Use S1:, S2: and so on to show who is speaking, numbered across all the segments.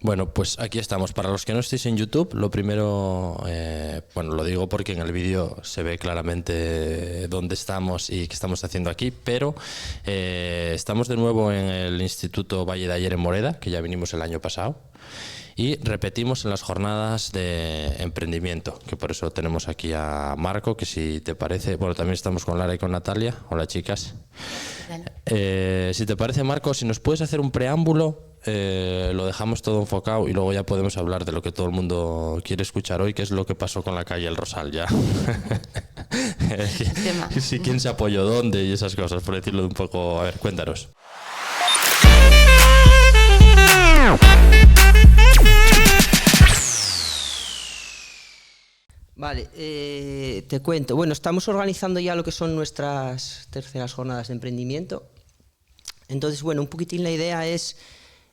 S1: Bueno, pues aquí estamos. Para los que no estéis en YouTube, lo primero, bueno, lo digo porque en el vídeo se ve claramente dónde estamos y qué estamos haciendo aquí, pero estamos de nuevo en el Instituto Valle de Ayer en Moreda, que ya vinimos el año pasado, y repetimos en las jornadas de emprendimiento, que por eso tenemos aquí a Marco, que si te parece, bueno, también estamos con Lara y con Natalia. Hola, chicas. Si te parece, Marco, si nos puedes hacer un preámbulo, lo dejamos todo enfocado y luego ya podemos hablar de lo que todo el mundo quiere escuchar hoy, que es lo que pasó con la calle El Rosal ya. Sí, quién se apoyó dónde y esas cosas, por decirlo de un poco. A ver, cuéntanos.
S2: Vale, te cuento. Bueno, estamos organizando ya lo que son nuestras terceras jornadas de emprendimiento. Entonces, bueno, un poquitín la idea es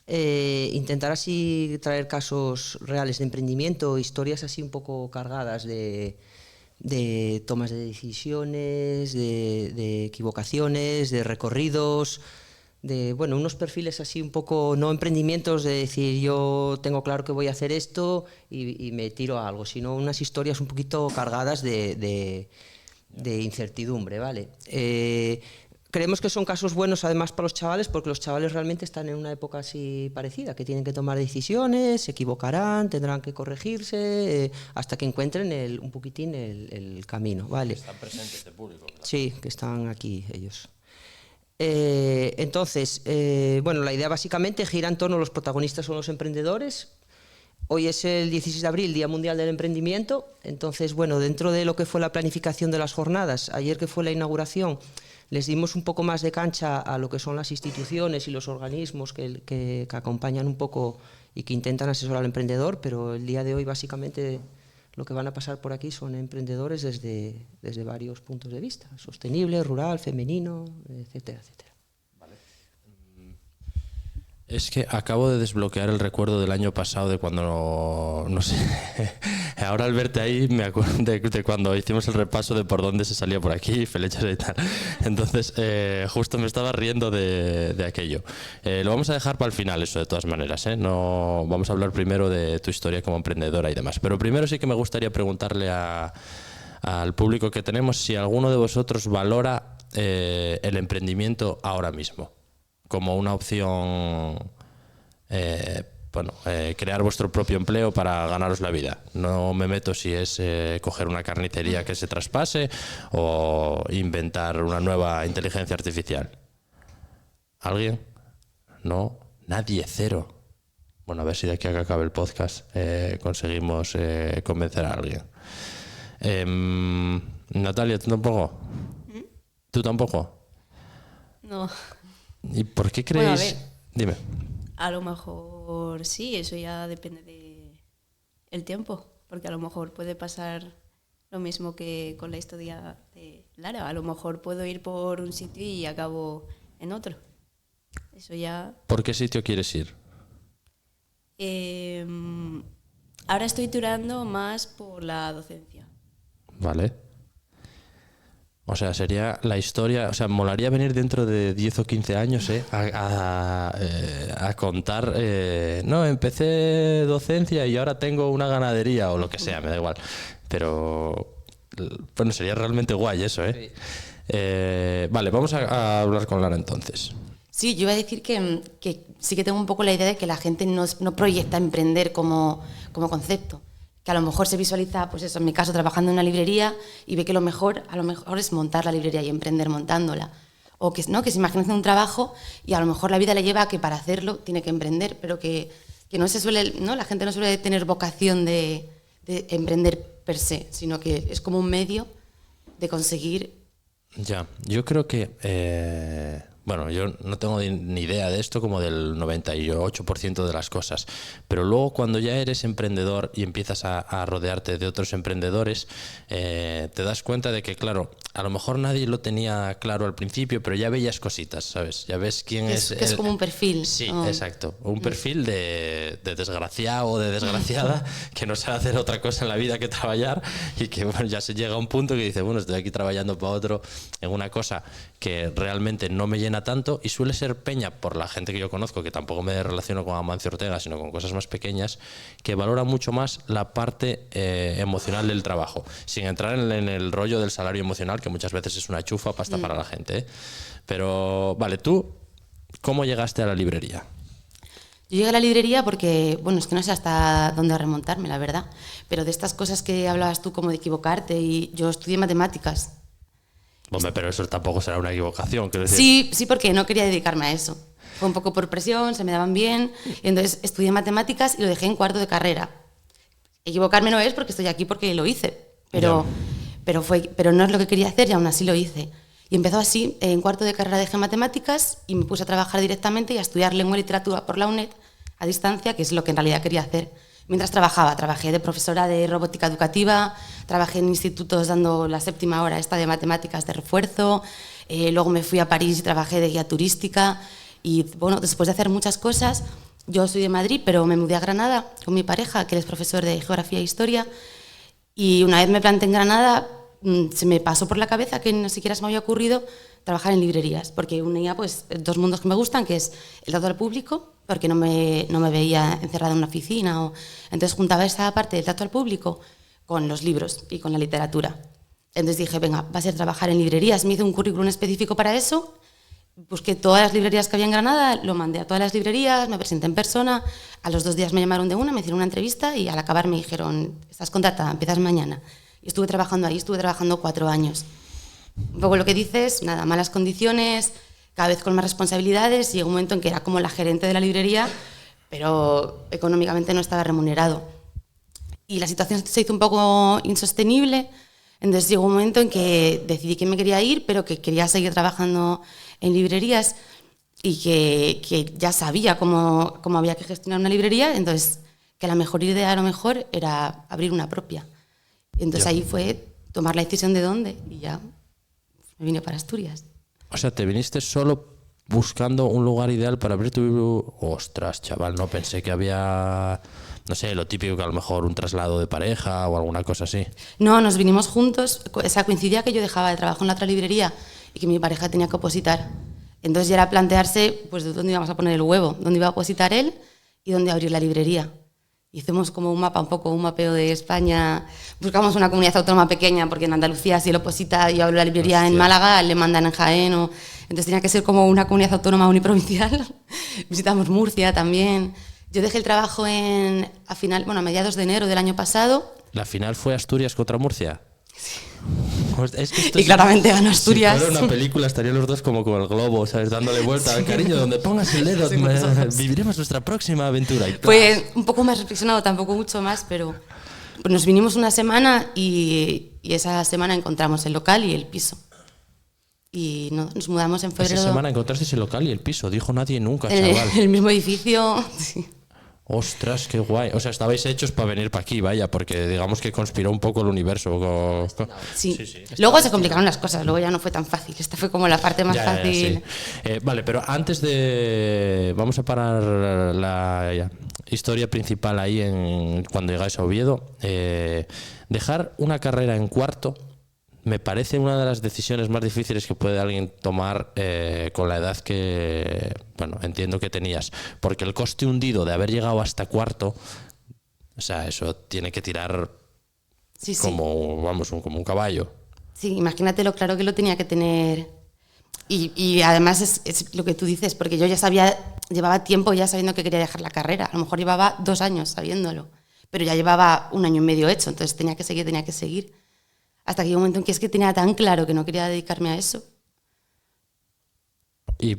S2: intentar así traer casos reales de emprendimiento, historias así un poco cargadas de tomas de decisiones, de equivocaciones, de recorridos, de bueno, unos perfiles así un poco, no emprendimientos de decir yo tengo claro que voy a hacer esto y me tiro a algo, sino unas historias un poquito cargadas de incertidumbre, ¿vale? Creemos que son casos buenos además para los chavales, porque los chavales realmente están en una época así parecida, que tienen que tomar decisiones, se equivocarán, tendrán que corregirse, hasta que encuentren un poquitín el camino, ¿vale?
S1: Están presentes de público, claro.
S2: Sí, que están aquí ellos. Entonces, bueno, la idea básicamente gira en torno a los protagonistas son los emprendedores. Hoy es el 16 de abril, Día Mundial del Emprendimiento. Entonces, bueno, dentro de lo que fue la planificación de las jornadas, ayer que fue la inauguración, les dimos un poco más de cancha a lo que son las instituciones y los organismos que acompañan un poco y que intentan asesorar al emprendedor, pero el día de hoy básicamente lo que van a pasar por aquí son emprendedores desde varios puntos de vista, sostenible, rural, femenino, etcétera, etcétera.
S1: Es que acabo de desbloquear el recuerdo del año pasado de cuando, no sé, ahora al verte ahí me acuerdo de cuando hicimos el repaso de por dónde se salía por aquí, flechas y tal. Entonces, justo me estaba riendo de aquello. Lo vamos a dejar para el final, eso de todas maneras, ¿eh? No, vamos a hablar primero de tu historia como emprendedora y demás. Pero primero sí que me gustaría preguntarle al público que tenemos si alguno de vosotros valora el emprendimiento ahora mismo como una opción, crear vuestro propio empleo para ganaros la vida. No me meto si es coger una carnicería que se traspase o inventar una nueva inteligencia artificial. ¿Alguien? ¿No? Nadie, cero. Bueno, a ver si de aquí a que acabe el podcast conseguimos convencer a alguien. Natalia, ¿tú tampoco? ¿Tú tampoco?
S3: No.
S1: ¿Y por qué creéis?
S3: Bueno, a ver,
S1: dime.
S3: A lo mejor sí, eso ya depende del tiempo, porque a lo mejor puede pasar lo mismo que con la historia de Lara. A lo mejor puedo ir por un sitio y acabo en otro. Eso ya...
S1: ¿Por qué sitio quieres ir?
S3: Ahora estoy tirando más por la docencia.
S1: Vale. O sea, sería la historia, o sea, molaría venir dentro de 10 o 15 años a contar, no, empecé docencia y ahora tengo una ganadería o lo que sea, me da igual. Pero, bueno, sería realmente guay eso, ¿eh? Sí. Vale, vamos a hablar con Lara entonces.
S4: Sí, yo iba a decir que sí que tengo un poco la idea de que la gente no proyecta emprender como concepto. Que a lo mejor se visualiza, pues eso, en mi caso, trabajando en una librería y ve que a lo mejor es montar la librería y emprender montándola. O que, ¿no? Que se imagina haciendo un trabajo y a lo mejor la vida le lleva a que para hacerlo tiene que emprender, pero que no se suele, ¿no? La gente no suele tener vocación de emprender per se, sino que es como un medio de conseguir...
S1: Ya, yo creo que... Bueno, yo no tengo ni idea de esto como del 98% de las cosas, pero luego cuando ya eres emprendedor y empiezas a rodearte de otros emprendedores, te das cuenta de que, claro, a lo mejor nadie lo tenía claro al principio, pero ya veías cositas, ¿sabes? Ya ves quién es...
S4: Que es como un perfil.
S1: Sí, exacto. Un perfil de desgraciado o de desgraciada que no sabe hacer otra cosa en la vida que trabajar y que bueno, ya se llega a un punto que dice, bueno, estoy aquí trabajando para otro en una cosa que realmente no me llena tanto, y suele ser peña, por la gente que yo conozco, que tampoco me relaciono con Amancio Ortega, sino con cosas más pequeñas, que valora mucho más la parte emocional del trabajo, sin entrar en el rollo del salario emocional, que muchas veces es una chufa pasta para la gente, ¿eh? Pero, vale, tú, ¿cómo llegaste a la librería?
S4: Yo llegué a la librería porque, bueno, es que no sé hasta dónde remontarme, la verdad, pero de estas cosas que hablabas tú, como de equivocarte, y yo estudié matemáticas.
S1: Hombre, pero eso tampoco será una equivocación, quiero decir.
S4: Sí, porque no quería dedicarme a eso. Fue un poco por presión, se me daban bien, y entonces estudié matemáticas y lo dejé en cuarto de carrera. Equivocarme no es porque estoy aquí porque lo hice, pero no es lo que quería hacer y aún así lo hice. Y empezó así, en cuarto de carrera dejé matemáticas y me puse a trabajar directamente y a estudiar lengua y literatura por la UNED a distancia, que es lo que en realidad quería hacer. Mientras trabajé de profesora de robótica educativa, trabajé en institutos dando la 7ª hora esta de matemáticas de refuerzo, luego me fui a París y trabajé de guía turística y bueno, después de hacer muchas cosas, yo soy de Madrid, pero me mudé a Granada con mi pareja, que él es profesor de geografía e historia, y una vez me planté en Granada, se me pasó por la cabeza que ni siquiera se me había ocurrido trabajar en librerías, porque unía pues 2 mundos que me gustan, que es el trato al público, porque no me veía encerrada en una oficina, entonces juntaba esa parte del trato al público con los libros y con la literatura. Entonces dije, venga, va a ser trabajar en librerías. Me hice un currículum específico para eso, busqué todas las librerías que había en Granada, lo mandé a todas las librerías, me presenté en persona, a los 2 días me llamaron de una, me hicieron una entrevista y al acabar me dijeron, estás contratada, empiezas mañana. Y estuve trabajando ahí, estuve trabajando 4 años. Un poco lo que dices, nada, malas condiciones, cada vez con más responsabilidades, y llegó un momento en que era como la gerente de la librería, pero económicamente no estaba remunerado. Y la situación se hizo un poco insostenible, entonces llegó un momento en que decidí que me quería ir, pero que quería seguir trabajando en librerías y que ya sabía cómo había que gestionar una librería, entonces que la mejor idea a lo mejor era abrir una propia. Entonces ahí fue tomar la decisión de dónde y ya me vine para Asturias.
S1: O sea, te viniste solo buscando un lugar ideal para abrir tu... Ostras, chaval, no pensé que había, no sé, lo típico que a lo mejor un traslado de pareja o alguna cosa así.
S4: No, nos vinimos juntos, o sea, coincidía que yo dejaba de trabajo en la otra librería y que mi pareja tenía que opositar. Entonces ya era plantearse, pues, de dónde íbamos a poner el huevo, dónde iba a opositar él y dónde abrir la librería. Hicimos como un mapa, un poco un mapeo de España, buscamos una comunidad autónoma pequeña, porque en Andalucía si él oposita y abro la librería en Málaga, le mandan en Jaén, entonces tenía que ser como una comunidad autónoma uniprovincial. Visitamos Murcia también. Yo dejé el trabajo a mediados de enero del año pasado.
S1: ¿La final fue Asturias contra Murcia? Sí. Es que
S4: y claramente ganó Asturias.
S1: Si fuera una película estarían los dos como con el globo, ¿sabes? Dándole vuelta al cariño, donde pongas el dedo, viviremos nuestra próxima aventura. Y
S4: fue un poco más reflexionado, tampoco mucho más, pero nos vinimos una semana y esa semana encontramos el local y el piso. Y nos mudamos en febrero.
S1: Esa semana encontrasteis el local y el piso, dijo nadie nunca, chaval.
S4: El mismo edificio, sí.
S1: Ostras, qué guay. O sea, estabais hechos para venir para aquí, vaya, porque digamos que conspiró un poco el universo.
S4: Sí. Luego se complicaron las cosas, luego ya no fue tan fácil. Esta fue como la parte más fácil.
S1: Sí. Vale, pero antes de... Vamos a parar la historia principal ahí cuando llegáis a Oviedo. Dejar una carrera en cuarto me parece una de las decisiones más difíciles que puede alguien tomar con la edad que, bueno, entiendo que tenías, porque el coste hundido de haber llegado hasta cuarto, o sea, eso tiene que tirar como un caballo. Sí,
S4: imagínate lo claro que lo tenía que tener. Y además es lo que tú dices, porque yo ya llevaba tiempo ya sabiendo que quería dejar la carrera, a lo mejor llevaba 2 años sabiéndolo, pero ya llevaba 1 año y medio hecho, entonces tenía que seguir. Hasta que llegó un momento en que es que tenía tan claro que no quería dedicarme a eso.
S1: ¿Y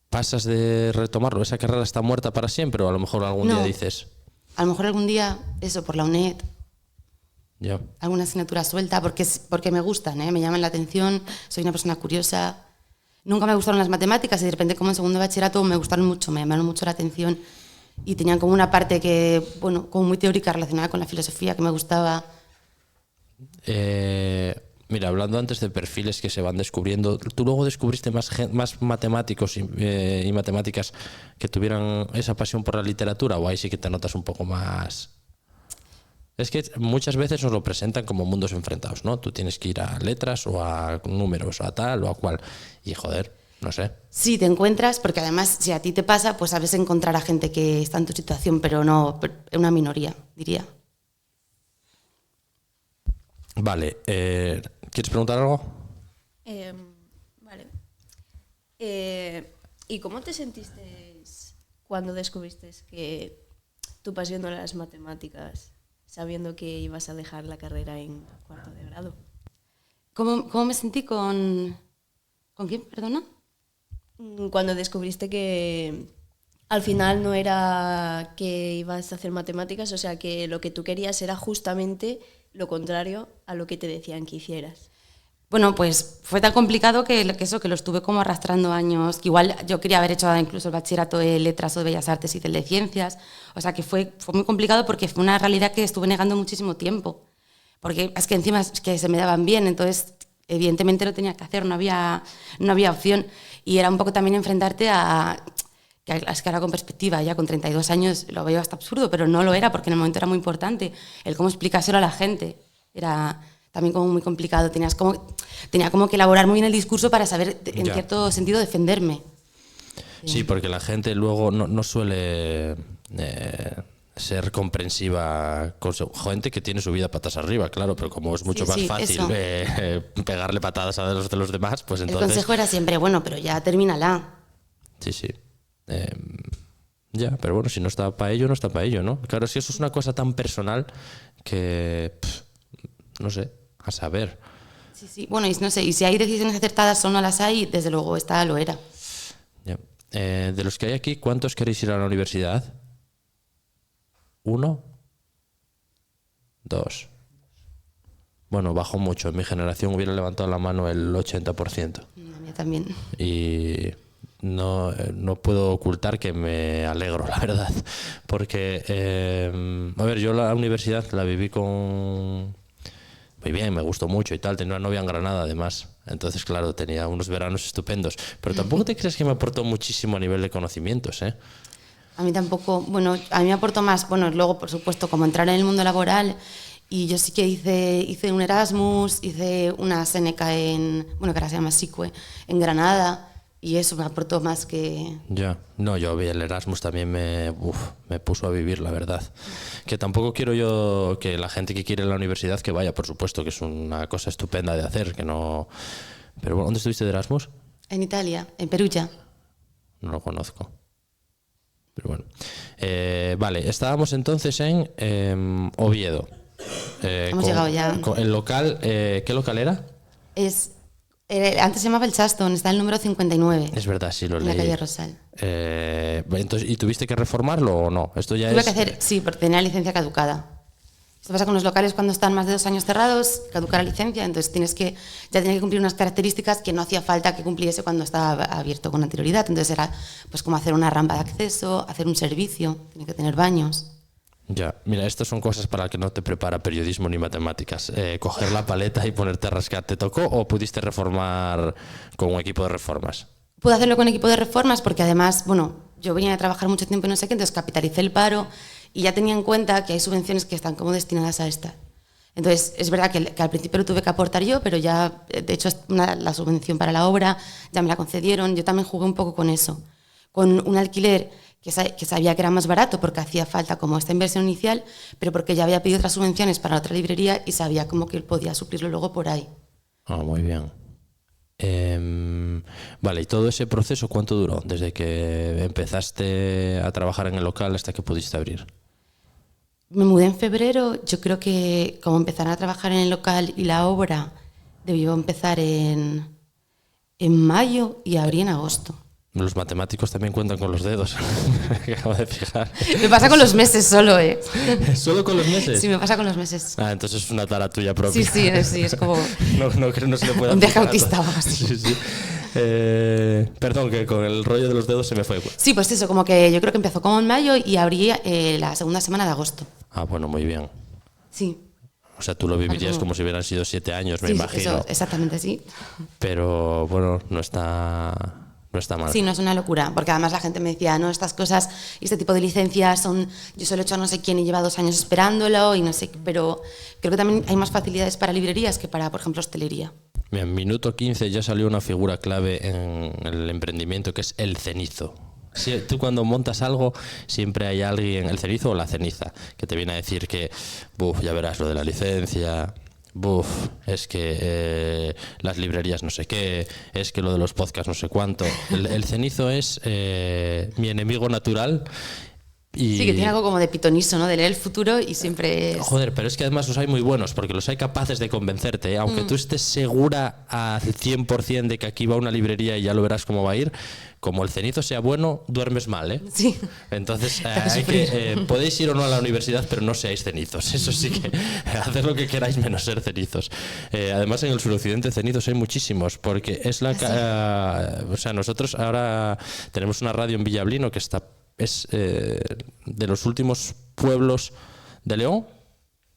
S1: pasas de retomarlo? ¿Esa carrera está muerta para siempre o a lo mejor algún día dices...?
S4: A lo mejor algún día, eso, por la UNED.
S1: Ya.
S4: Alguna asignatura suelta, porque me gustan, me llaman la atención, soy una persona curiosa. Nunca me gustaron las matemáticas y de repente como en segundo de bachillerato me gustaron mucho, me llamaron mucho la atención y tenían como una parte que, bueno, como muy teórica relacionada con la filosofía que me gustaba.
S1: Mira, hablando antes de perfiles que se van descubriendo, ¿tú luego descubriste más matemáticos y matemáticas que tuvieran esa pasión por la literatura, o ahí sí que te notas un poco más? Es que muchas veces nos lo presentan como mundos enfrentados, ¿no? Tú tienes que ir a letras o a números o a tal o a cual. Y joder, no sé.
S4: Sí, te encuentras, porque además si a ti te pasa, pues sabes encontrar a gente que está en tu situación, pero no, una minoría, diría.
S1: Vale, ¿quieres preguntar algo?
S3: Vale. ¿Y cómo te sentiste cuando descubriste que tu pasión no era las matemáticas, sabiendo que ibas a dejar la carrera en cuarto de grado?
S4: ¿Cómo me sentí con quién, perdona?
S3: Cuando descubriste que al final no era que ibas a hacer matemáticas, o sea, que lo que tú querías era justamente lo contrario a lo que te decían que hicieras.
S4: Bueno, pues fue tan complicado que lo estuve como arrastrando años, que igual yo quería haber hecho incluso el bachillerato de letras o de bellas artes y el de ciencias, o sea que fue muy complicado porque fue una realidad que estuve negando muchísimo tiempo, porque es que encima es que se me daban bien, entonces evidentemente lo tenía que hacer, no había opción, y era un poco también enfrentarte es que ahora con perspectiva, ya con 32 años lo veo hasta absurdo, pero no lo era porque en el momento era muy importante el cómo explicárselo a la gente. Era también como muy complicado, tenía como que elaborar muy bien el discurso para saber en cierto sentido defenderme.
S1: Sí, porque la gente luego no suele ser comprensiva con gente que tiene su vida patas arriba, claro, pero como es mucho más fácil pegarle patadas a los de los demás, pues entonces...
S4: El consejo era siempre, bueno, pero ya termínala.
S1: Sí. Ya, pero bueno, si no está para ello, no está para ello, ¿no? Claro, si eso es una cosa tan personal que, no sé, a saber.
S4: Sí, bueno, y no sé, y si hay decisiones acertadas o no las hay, desde luego esta lo era.
S1: Ya. De los que hay aquí, ¿cuántos queréis ir a la universidad? ¿1? ¿2? Bueno, bajó mucho. En mi generación hubiera levantado la mano el 80%.
S4: La mía también.
S1: Y no puedo ocultar que me alegro, la verdad. Porque, a ver, yo la universidad la viví muy bien, me gustó mucho y tal. Tenía una novia en Granada, además. Entonces, claro, tenía unos veranos estupendos. Pero tampoco te crees que me aportó muchísimo a nivel de conocimientos, ¿eh?
S4: A mí tampoco. Bueno, a mí me aportó más, bueno, luego, por supuesto, como entrar en el mundo laboral. Y yo sí que hice un Erasmus, hice una Seneca que ahora se llama SICUE, en Granada. Y eso me aportó más que...
S1: Ya, no, yo vi el Erasmus también me puso a vivir, la verdad. Que tampoco quiero yo que la gente que quiere la universidad que vaya, por supuesto, que es una cosa estupenda de hacer, que no... Pero bueno, ¿dónde estuviste de Erasmus?
S4: En Italia, en Perugia.
S1: No lo conozco. Pero bueno. Vale, estábamos entonces en Oviedo.
S4: Hemos llegado ya.
S1: El local, ¿qué local era?
S4: Antes se llamaba El Chaston, está el número 59.
S1: Es verdad, sí lo leí.
S4: En la calle Rosal.
S1: Entonces, ¿y tuviste que reformarlo o no? Esto ya
S4: Tuve que hacer, sí, porque tenía licencia caducada. Esto pasa con los locales cuando están más de 2 años cerrados, caduca la licencia, entonces ya tenía que cumplir unas características que no hacía falta que cumpliese cuando estaba abierto con anterioridad. Entonces era pues como hacer una rampa de acceso, hacer un servicio, tiene que tener baños.
S1: Ya, mira, estas son cosas para las que no te prepara periodismo ni matemáticas. Coger la paleta y ponerte a rascar, ¿te tocó o pudiste reformar con un equipo de reformas?
S4: Pude hacerlo con equipo de reformas porque además, bueno, yo venía a trabajar mucho tiempo y no sé qué, entonces capitalicé el paro y ya tenía en cuenta que hay subvenciones que están como destinadas a esta. Entonces, es verdad que al principio lo tuve que aportar yo, pero ya, de hecho, la subvención para la obra ya me la concedieron. Yo también jugué un poco con eso, con un alquiler que sabía que era más barato porque hacía falta como esta inversión inicial, pero porque ya había pedido otras subvenciones para otra librería y sabía como que él podía suplirlo luego por ahí.
S1: Ah, muy bien. Vale, ¿y todo ese proceso cuánto duró? Desde que empezaste a trabajar en el local hasta que pudiste abrir.
S4: Me mudé en febrero, yo creo que como empezar a trabajar en el local y la obra debió empezar en mayo y abrí en agosto.
S1: Los matemáticos también cuentan con los dedos, me acabo de fijar.
S4: Me pasa con los meses solo, ¿eh?
S1: ¿Solo con los meses?
S4: Sí, me pasa con los meses.
S1: Ah, entonces es una tara tuya propia.
S4: Sí, es como...
S1: No se le puede
S4: un viaje
S1: aplicar
S4: autista o algo así.
S1: Sí. Perdón, que con el rollo de los dedos se me fue.
S4: Sí, pues eso, como que yo creo que empezó como en mayo y abrí la segunda semana de agosto.
S1: Ah, bueno, muy bien.
S4: Sí.
S1: O sea, tú lo vivirías como si hubieran sido 7 años, me
S4: Sí,
S1: imagino.
S4: eso, exactamente así.
S1: Pero bueno, no está mal.
S4: Sí, no es una locura, porque además la gente me decía, no, estas cosas y este tipo de licencias son, yo se lo he hecho a no sé quién y lleva 2 años esperándolo y no sé, pero creo que también hay más facilidades para librerías que para, por ejemplo, hostelería.
S1: Mira, en minuto 15 ya salió una figura clave en el emprendimiento que es el cenizo. Si tú cuando montas algo siempre hay alguien, el cenizo o la ceniza, que te viene a decir que, ya verás lo de la licencia, es que las librerías no sé qué, es que lo de los podcasts no sé cuánto. El cenizo es mi enemigo natural. Y
S4: sí, que tiene algo como de pitoniso, ¿no? De leer el futuro y siempre es...
S1: Joder, pero es que además los hay muy buenos, porque los hay capaces de convencerte, ¿eh? Aunque tú estés segura al 100% de que aquí va una librería y ya lo verás cómo va a ir, como el cenizo sea bueno, duermes mal, ¿eh?
S4: Sí.
S1: Entonces, podéis ir o no a la universidad, pero no seáis cenizos. Eso sí que haced lo que queráis menos ser cenizos. Además, en el suroccidente cenizos hay muchísimos, porque es o sea, nosotros ahora tenemos una radio en Villablino que es de los últimos pueblos de León,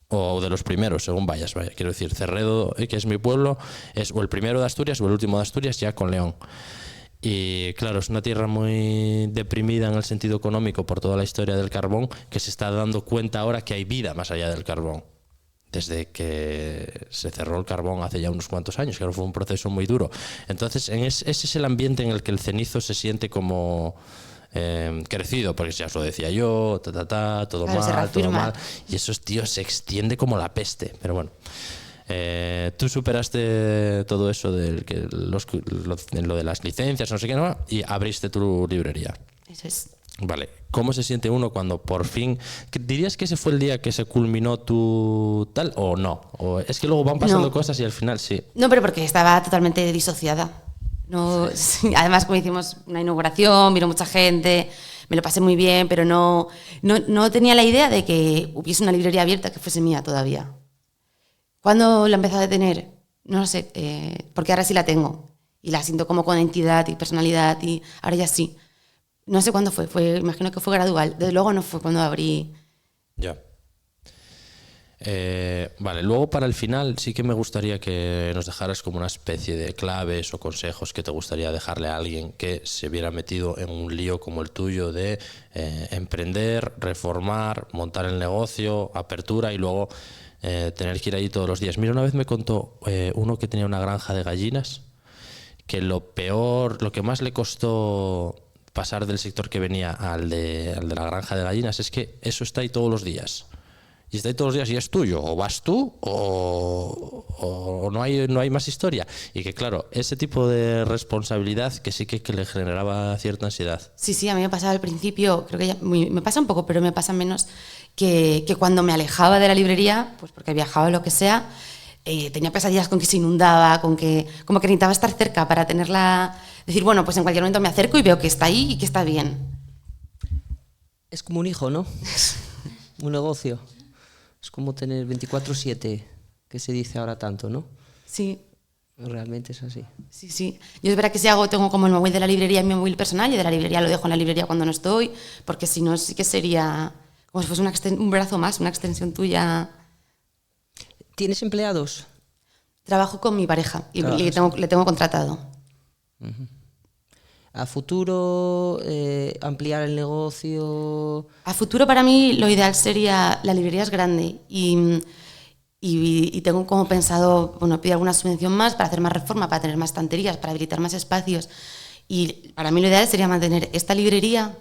S1: o de los primeros, según vayas. Quiero decir, Cerredo, que es mi pueblo, es o el primero de Asturias o el último de Asturias, ya con León. Y claro, es una tierra muy deprimida en el sentido económico por toda la historia del carbón, que se está dando cuenta ahora que hay vida más allá del carbón. Desde que se cerró el carbón hace ya unos cuantos años, que fue un proceso muy duro. Entonces, ese es el ambiente en el que el cenizo se siente como crecido, porque ya os lo decía yo, todo
S4: Claro,
S1: todo mal. Y eso, tío, se extiende como la peste. Pero bueno. Tú superaste todo eso lo de las licencias, no sé qué, ¿no? Y abriste tu librería.
S4: Eso es.
S1: Vale. ¿Cómo se siente uno cuando por fin... ¿Dirías que ese fue el día que se culminó tu tal o no? ¿O es que luego van pasando cosas y al final sí?
S4: No, pero porque estaba totalmente disociada. No, sí, además, como hicimos una inauguración, vino mucha gente, me lo pasé muy bien, pero no tenía la idea de que hubiese una librería abierta que fuese mía todavía. ¿Cuándo la empecé a tener? No lo sé, porque ahora sí la tengo y la siento como con entidad y personalidad y ahora ya sí. No sé cuándo imagino que fue gradual. Desde luego no fue cuando abrí.
S1: Ya. Vale, luego para el final sí que me gustaría que nos dejaras como una especie de claves o consejos que te gustaría dejarle a alguien que se viera metido en un lío como el tuyo de emprender, reformar, montar el negocio, apertura y luego tener que ir ahí todos los días. Mira, una vez me contó uno que tenía una granja de gallinas, que lo que más le costó pasar del sector que venía al de la granja de gallinas es que eso está ahí todos los días. Y está ahí todos los días y es tuyo. O vas tú o no hay más historia. Y que claro, ese tipo de responsabilidad que sí que le generaba cierta ansiedad.
S4: Sí, a mí me pasaba al principio, creo que me pasa un poco, pero me pasa menos que cuando me alejaba de la librería, pues porque viajaba o lo que sea, tenía pesadillas con que se inundaba, como que necesitaba estar cerca para tenerla, decir, bueno, pues en cualquier momento me acerco y veo que está ahí y que está bien.
S2: Es como un hijo, ¿no? Un negocio. Es como tener 24/7, que se dice ahora tanto, ¿no?
S4: Sí.
S2: Realmente es así.
S4: Sí. Yo es verdad que si tengo como el móvil de la librería en mi móvil personal y de la librería lo dejo en la librería cuando no estoy, porque si no sí que sería como si fuese un brazo más, una extensión tuya.
S2: ¿Tienes empleados?
S4: Trabajo con mi pareja y le tengo contratado.
S2: Uh-huh. ¿A futuro ampliar el negocio?
S4: A futuro para mí lo ideal sería, la librería es grande y tengo como pensado, pedir alguna subvención más para hacer más reforma, para tener más estanterías, para habilitar más espacios. Y para mí lo ideal sería mantener esta librería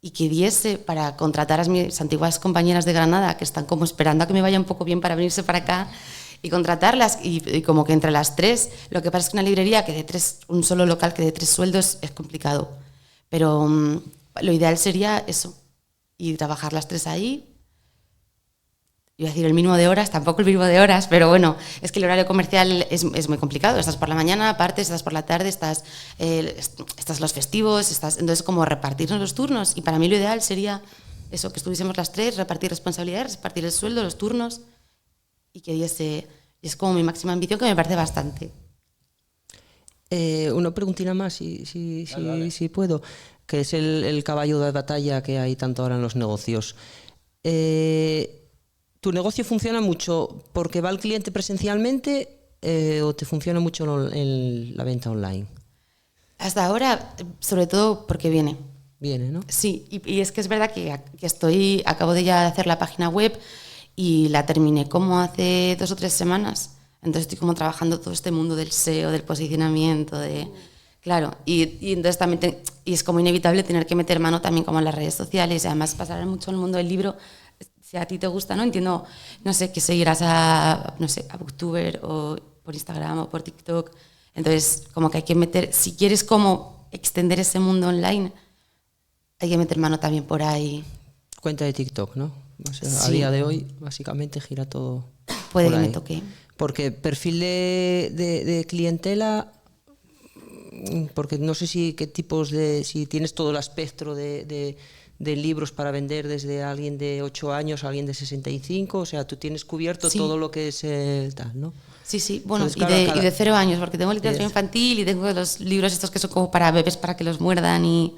S4: y que diese para contratar a mis antiguas compañeras de Granada que están como esperando a que me vaya un poco bien para venirse para acá y contratarlas y como que entre las tres, lo que pasa es que una librería un solo local que de 3 sueldos es complicado, pero lo ideal sería eso y trabajar las 3 ahí. Iba a decir el mínimo de horas, tampoco el mínimo de horas, pero bueno, es que el horario comercial es muy complicado. Estás por la mañana, aparte, estás por la tarde, estás los festivos, entonces como repartirnos los turnos. Y para mí lo ideal sería eso, que estuviésemos las 3, repartir responsabilidades, repartir el sueldo, los turnos y que es como mi máxima ambición, que me parece bastante.
S2: Una preguntina más, si puedo, que es el caballo de batalla que hay tanto ahora en los negocios. ¿Tu negocio funciona mucho porque va el cliente presencialmente o te funciona mucho en la venta online?
S4: Hasta ahora, sobre todo porque viene.
S2: Viene, ¿no?
S4: Sí, y es que es verdad que acabo de ya hacer la página web y la terminé como hace 2 o 3 semanas. Entonces estoy como trabajando todo este mundo del SEO, del posicionamiento, claro, y entonces también y es como inevitable tener que meter mano también como en las redes sociales y además pasar mucho en el mundo del libro. Si a ti te gusta, ¿no? Entiendo, no sé, que seguirás a Booktuber o por Instagram o por TikTok. Entonces, como que hay que meter, si quieres como extender ese mundo online, hay que meter mano también por ahí.
S2: Cuenta de TikTok, ¿no? O sea,
S4: Sí.
S2: A día de hoy, básicamente gira todo.
S4: Puede
S2: por
S4: que me
S2: ahí.
S4: toque.
S2: Porque perfil de clientela, porque no sé si si tienes todo el espectro de libros para vender desde alguien de 8 años a alguien de 65, o sea, tú tienes cubierto
S4: Sí.
S2: todo lo que es tal, ¿no?
S4: Sí, sí, bueno,
S2: Entonces, claro,
S4: y de 0 años, porque tengo literatura
S2: Yes.
S4: infantil y tengo los libros estos que son como para bebés para que los muerdan y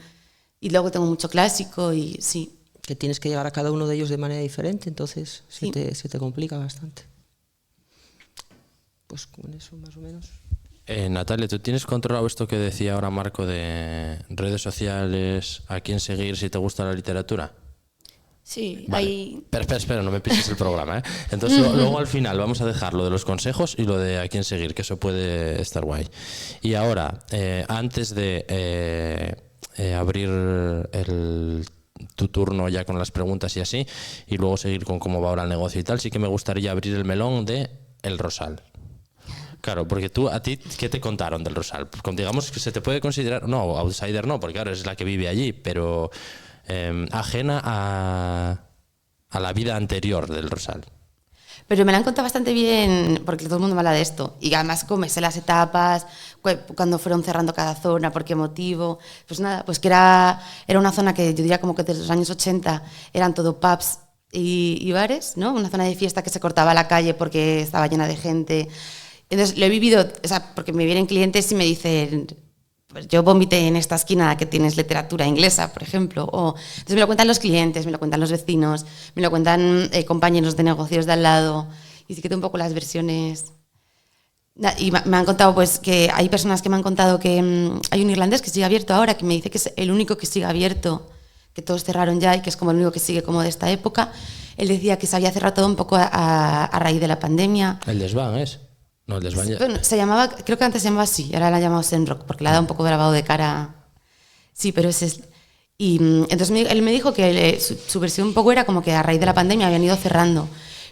S4: luego tengo mucho clásico y sí.
S2: Que tienes que llegar a cada uno de ellos de manera diferente, entonces
S4: Sí.
S2: se te complica bastante. Pues con eso más o menos.
S1: Natalia, ¿tú tienes controlado esto que decía ahora Marco de redes sociales, a quién seguir si te gusta la literatura?
S3: Sí,
S1: Vale.
S3: hay...
S1: Espera, no me pises el programa, ¿eh? Entonces luego al final vamos a dejar lo de los consejos y lo de a quién seguir, que eso puede estar guay. Y ahora, antes de abrir tu turno ya con las preguntas y así, y luego seguir con cómo va ahora el negocio y tal, sí que me gustaría abrir el melón de El Rosal. Claro, porque a ti, ¿qué te contaron del Rosal? Digamos que se te puede considerar, no, outsider no, porque claro, es la que vive allí, pero ajena a la vida anterior del Rosal.
S4: Pero me la han contado bastante bien, porque todo el mundo me habla de esto. Y además, como me sé las etapas, cuando fueron cerrando cada zona, por qué motivo. Pues nada, pues que era una zona que yo diría como que desde los años 80 eran todo pubs y bares, ¿no? Una zona de fiesta que se cortaba la calle porque estaba llena de gente. Entonces lo he vivido, o sea, porque me vienen clientes y me dicen, pues yo vomité en esta esquina que tienes literatura inglesa, por ejemplo. Entonces me lo cuentan los clientes, me lo cuentan los vecinos, me lo cuentan compañeros de negocios de al lado. Y sí que tengo un poco las versiones. Y me han contado pues que hay personas que me han contado que hay un irlandés que sigue abierto ahora, que me dice que es el único que sigue abierto, que todos cerraron ya y que es como el único que sigue como de esta época. Él decía que se había cerrado todo un poco a raíz de la pandemia.
S1: El desván es. No, el desván ya.
S4: Bueno, se llamaba, creo que antes se llamaba así, ahora la han llamado Senrock, porque le ha dado un poco de lavado de cara. Sí, pero ese es. Y entonces él me dijo que su versión un poco era como que a raíz de la pandemia habían ido cerrando.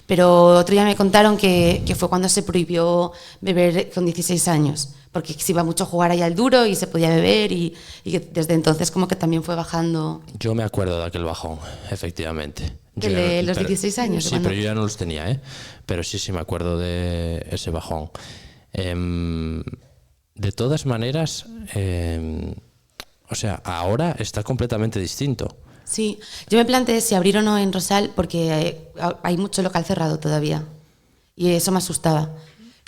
S4: Pero otro día me contaron que fue cuando se prohibió beber con 16 años, porque se iba mucho a jugar ahí al duro y se podía beber y que desde entonces como que también fue bajando.
S1: Yo me acuerdo de aquel bajón, efectivamente.
S4: De los 16 años.
S1: Sí, pero yo ya no los tenía, ¿eh? Pero sí me acuerdo de ese bajón. De todas maneras, o sea, ahora está completamente distinto.
S4: Sí, yo me planteé si abrir o no en Rosal porque hay mucho local cerrado todavía y eso me asustaba.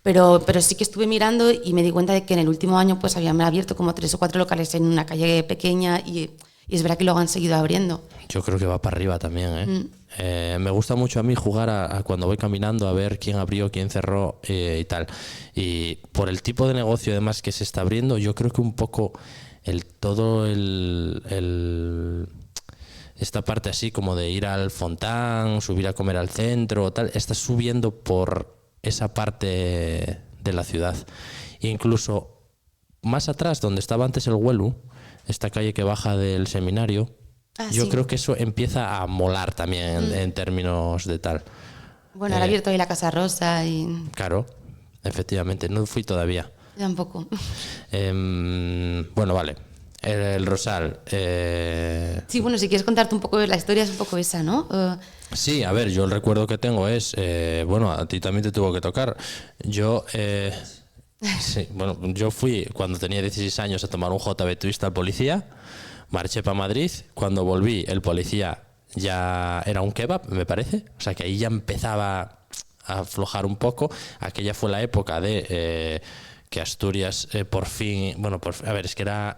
S4: Pero sí que estuve mirando y me di cuenta de que en el último año pues habían abierto como 3 o 4 locales en una calle pequeña y es verdad que luego han seguido abriendo.
S1: Yo creo que va para arriba también, ¿eh? Me gusta mucho a mí jugar a cuando voy caminando a ver quién abrió, quién cerró y tal. Y por el tipo de negocio además que se está abriendo, yo creo que un poco esta parte así como de ir al Fontán, subir a comer al centro, tal, está subiendo por esa parte de la ciudad. E incluso más atrás, donde estaba antes el Huelu, esta calle que baja del seminario, yo
S4: Sí.
S1: creo que eso empieza a molar también en términos de tal.
S4: Bueno, ahora ha abierto ahí la Casa Rosa y
S1: Claro, efectivamente, no fui todavía.
S4: tampoco.
S1: Bueno, vale. El Rosal.
S4: Sí, bueno, si quieres contarte un poco la historia es un poco esa, ¿no?
S1: Sí, a ver, yo el recuerdo que tengo es, bueno, a ti también te tuvo que tocar. Yo, sí, bueno, yo fui cuando tenía 16 años a tomar un JB Twist al policía, marché para Madrid, cuando volví el policía ya era un kebab, me parece, o sea que ahí ya empezaba a aflojar un poco. Aquella fue la época de que Asturias por fin, bueno, a ver, es que era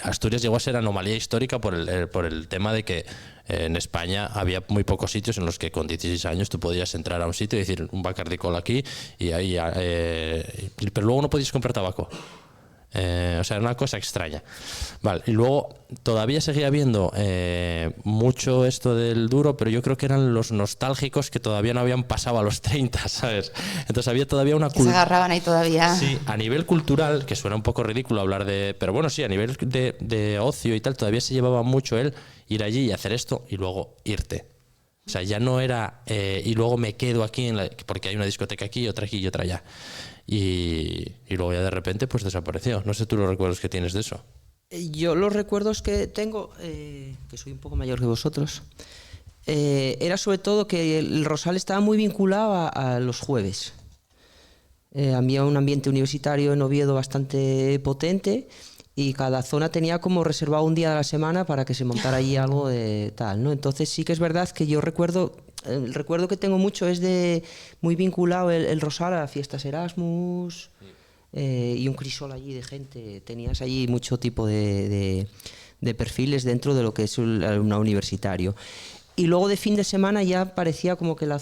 S1: Asturias llegó a ser anomalía histórica por el tema de que en España había muy pocos sitios en los que con 16 años tú podías entrar a un sitio y decir un Bacardi Cola aquí y ahí, pero luego no podías comprar tabaco. O sea, era una cosa extraña. Vale, y luego todavía seguía habiendo mucho esto del duro, pero yo creo que eran los nostálgicos que todavía no habían pasado a los 30, ¿sabes? Entonces había todavía una
S4: Que se agarraban ahí todavía.
S1: Sí, a nivel cultural, que suena un poco ridículo hablar de... Pero bueno, sí, a nivel de ocio y tal, todavía se llevaba mucho el ir allí y hacer esto y luego irte. O sea, ya no era... y luego me quedo aquí porque hay una discoteca aquí y otra allá. Y luego ya de repente pues desapareció. No sé tú los recuerdos que tienes de eso.
S2: Yo los recuerdos que tengo, que soy un poco mayor que vosotros, era sobre todo que el Rosal estaba muy vinculado a los jueves. Había un ambiente universitario en Oviedo bastante potente y cada zona tenía como reservado un día de la semana para que se montara allí algo de tal, ¿no? Entonces sí que es verdad que yo recuerdo... El recuerdo que tengo mucho es de muy vinculado el Rosal a fiestas Erasmus y un crisol allí de gente. Tenías allí mucho tipo de perfiles dentro de lo que es un universitario. Y luego de fin de semana ya parecía como que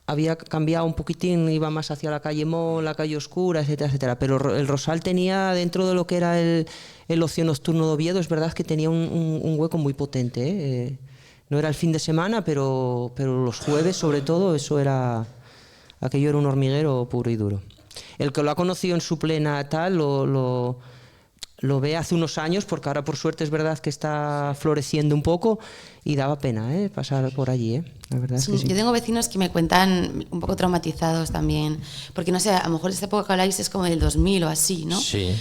S2: había cambiado un poquitín, iba más hacia la calle Mall, la calle Oscura, etcétera, etcétera. Pero el Rosal tenía, dentro de lo que era el ocio nocturno de Oviedo, es verdad que tenía un hueco muy potente, ¿eh? No era el fin de semana, pero los jueves, sobre todo, aquello era un hormiguero puro y duro. El que lo ha conocido en su plena tal, lo ve hace unos años, porque ahora por suerte es verdad que está floreciendo un poco y daba pena pasar por allí. La verdad es que sí.
S4: Yo tengo vecinos que me cuentan un poco traumatizados también, porque no sé, a lo mejor esta época que habláis es como del 2000 o así, ¿no?
S1: Sí.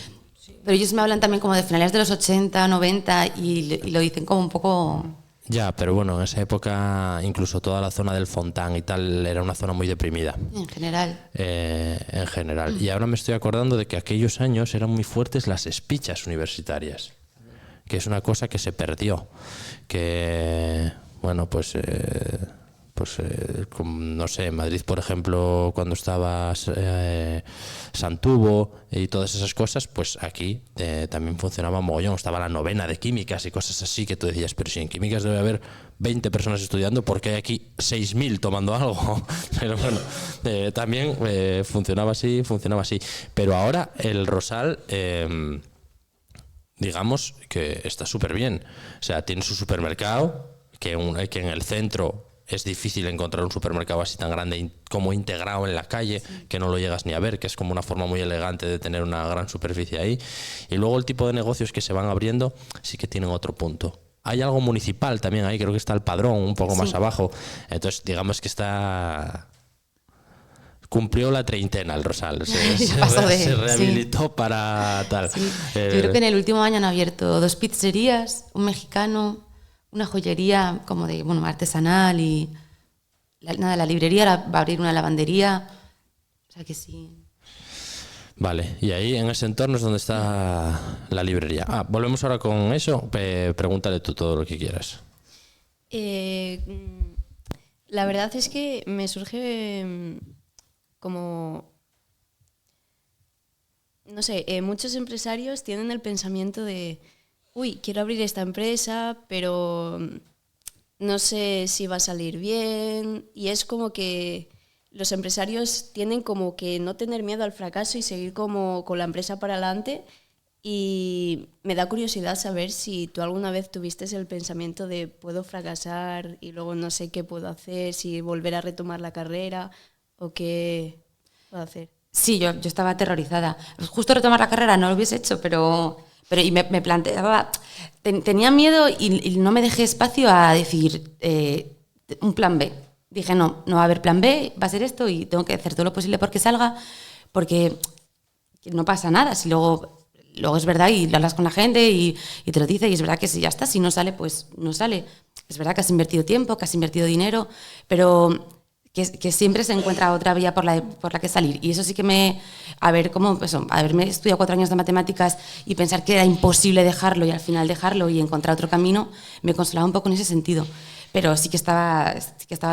S4: Pero ellos me hablan también como de finales de los 80, 90 y lo dicen como un poco...
S1: Ya, pero bueno, en esa época incluso toda la zona del Fontán y tal era una zona muy deprimida.
S4: En general.
S1: En general. Y ahora me estoy acordando de que aquellos años eran muy fuertes las espichas universitarias, que es una cosa que se perdió. Que, bueno, pues no sé, en Madrid, por ejemplo, cuando estaba Santubo y todas esas cosas, pues aquí también funcionaba mogollón. Estaba la novena de químicas y cosas así que tú decías, pero si en químicas debe haber 20 personas estudiando, ¿por qué hay aquí 6.000 tomando algo? Pero bueno, también funcionaba así. Pero ahora el Rosal... digamos que está súper bien. O sea, tiene su supermercado, que en el centro es difícil encontrar un supermercado así tan grande como integrado en la calle, sí, que no lo llegas ni a ver, que es como una forma muy elegante de tener una gran superficie ahí. Y luego el tipo de negocios que se van abriendo sí que tienen otro punto. Hay algo municipal también ahí, creo que está el Padrón un poco más abajo. Entonces digamos que cumplió la treintena el Rosal, se rehabilitó para tal. Sí.
S4: Yo creo que en el último año han abierto 2 pizzerías, un mexicano, una joyería como de artesanal y la librería va a abrir una lavandería, o sea que sí.
S1: Vale, y ahí en ese entorno es donde está la librería. Volvemos ahora con eso, pregúntale tú todo lo que quieras.
S3: La verdad es que me surge como, no sé, muchos empresarios tienen el pensamiento de quiero abrir esta empresa, pero no sé si va a salir bien. Y es como que los empresarios tienen como que no tener miedo al fracaso y seguir como con la empresa para adelante. Y me da curiosidad saber si tú alguna vez tuviste el pensamiento de puedo fracasar y luego no sé qué puedo hacer, si volver a retomar la carrera o qué puedo hacer.
S4: Sí, yo estaba aterrorizada. Justo retomar la carrera no lo hubiese hecho, pero y me planteaba, tenía miedo y no me dejé espacio a decir un plan B. Dije, no va a haber plan B, va a ser esto y tengo que hacer todo lo posible porque salga, porque no pasa nada. Si luego es verdad y lo hablas con la gente y te lo dice y es verdad que si ya está, si no sale, pues no sale. Es verdad que has invertido tiempo, que has invertido dinero, pero... Que siempre se encuentra otra vía por la que salir. Y eso sí que haberme estudiado 4 años de matemáticas y pensar que era imposible dejarlo y al final dejarlo y encontrar otro camino, me consolaba un poco en ese sentido. pero sí que estaba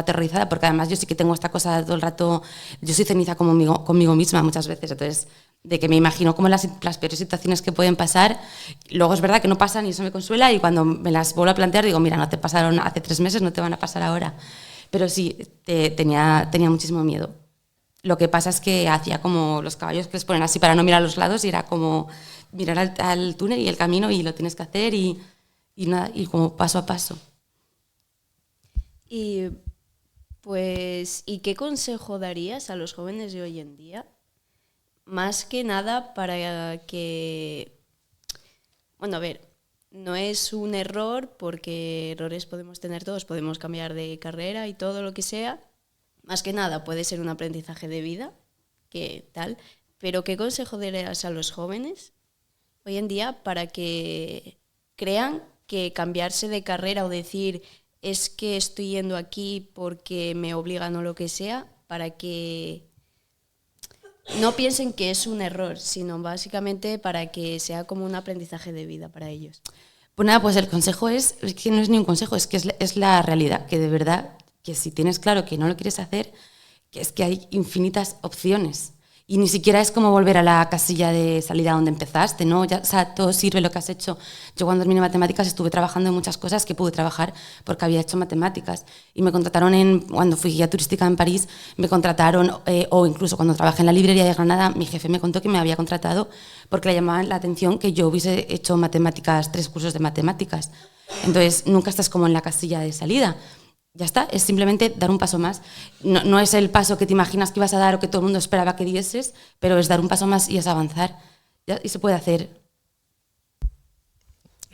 S4: aterrorizada, porque además yo sí que tengo esta cosa todo el rato, yo soy ceniza conmigo misma muchas veces, entonces de que me imagino como las peores situaciones que pueden pasar, luego es verdad que no pasan y eso me consuela, y cuando me las vuelvo a plantear digo, mira, no te pasaron hace 3 meses, no te van a pasar ahora. Pero sí, tenía muchísimo miedo. Lo que pasa es que hacía como los caballos que les ponen así para no mirar a los lados, y era como mirar al túnel y el camino, y lo tienes que hacer, y nada, y como paso a paso.
S3: Y pues, ¿y qué consejo darías a los jóvenes de hoy en día? Más que nada para que, bueno, a ver, no es un error, porque errores podemos tener todos, podemos cambiar de carrera y todo lo que sea. Más que nada puede ser un aprendizaje de vida, que tal. Pero ¿qué consejo darías a los jóvenes hoy en día para que crean que cambiarse de carrera o decir es que estoy yendo aquí porque me obligan o lo que sea, para que no piensen que es un error, sino básicamente para que sea como un aprendizaje de vida para ellos?
S4: Pues nada, pues el consejo es que no es ni un consejo, es que es la realidad, que de verdad, que si tienes claro que no lo quieres hacer, que es que hay infinitas opciones. Y ni siquiera es como volver a la casilla de salida donde empezaste, ¿no? Ya, o sea, todo sirve lo que has hecho. Yo cuando terminé matemáticas estuve trabajando en muchas cosas que pude trabajar porque había hecho matemáticas. Y me contrataron cuando fui guía turística en París, me contrataron, o incluso cuando trabajé en la librería de Granada, mi jefe me contó que me había contratado porque le llamaba la atención que yo hubiese hecho matemáticas, 3 cursos de matemáticas. Entonces, nunca estás como en la casilla de salida. Ya está, es simplemente dar un paso más. No es el paso que te imaginas que ibas a dar o que todo el mundo esperaba que dieses, pero es dar un paso más y es avanzar. Y se puede hacer.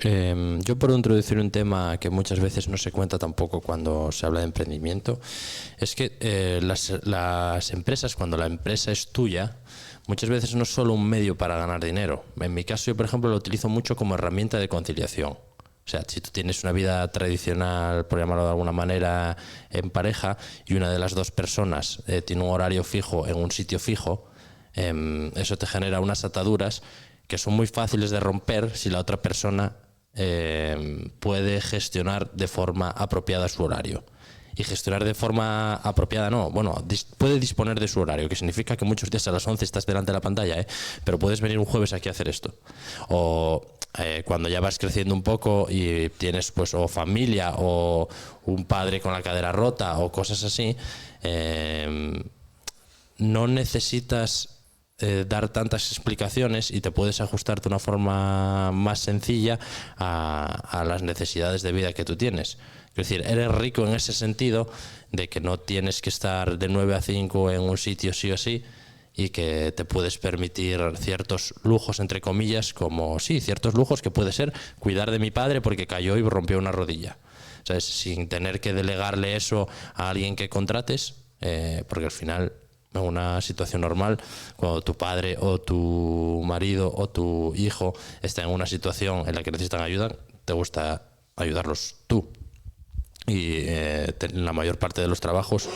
S1: Yo, por introducir un tema que muchas veces no se cuenta tampoco cuando se habla de emprendimiento, es que las empresas, cuando la empresa es tuya, muchas veces no es solo un medio para ganar dinero. En mi caso, yo, por ejemplo, lo utilizo mucho como herramienta de conciliación. O sea, si tú tienes una vida tradicional, por llamarlo de alguna manera, en pareja, y una de las 2 personas tiene un horario fijo en un sitio fijo, eso te genera unas ataduras que son muy fáciles de romper si la otra persona puede gestionar de forma apropiada su horario. Y gestionar de forma apropiada puede disponer de su horario, que significa que muchos días a las 11 estás delante de la pantalla, pero puedes venir un jueves aquí a hacer esto. O cuando ya vas creciendo un poco y tienes pues o familia o un padre con la cadera rota o cosas así, no necesitas dar tantas explicaciones y te puedes ajustar de una forma más sencilla a las necesidades de vida que tú tienes. Es decir, eres rico en ese sentido de que no tienes que estar de 9 a 5 en un sitio sí o sí, y que te puedes permitir ciertos lujos, entre comillas, como ciertos lujos que puede ser cuidar de mi padre porque cayó y rompió una rodilla. ¿Sabes? Sin tener que delegarle eso a alguien que contrates, porque al final, en una situación normal, cuando tu padre o tu marido o tu hijo está en una situación en la que necesitan ayuda, te gusta ayudarlos tú. Y en la mayor parte de los trabajos,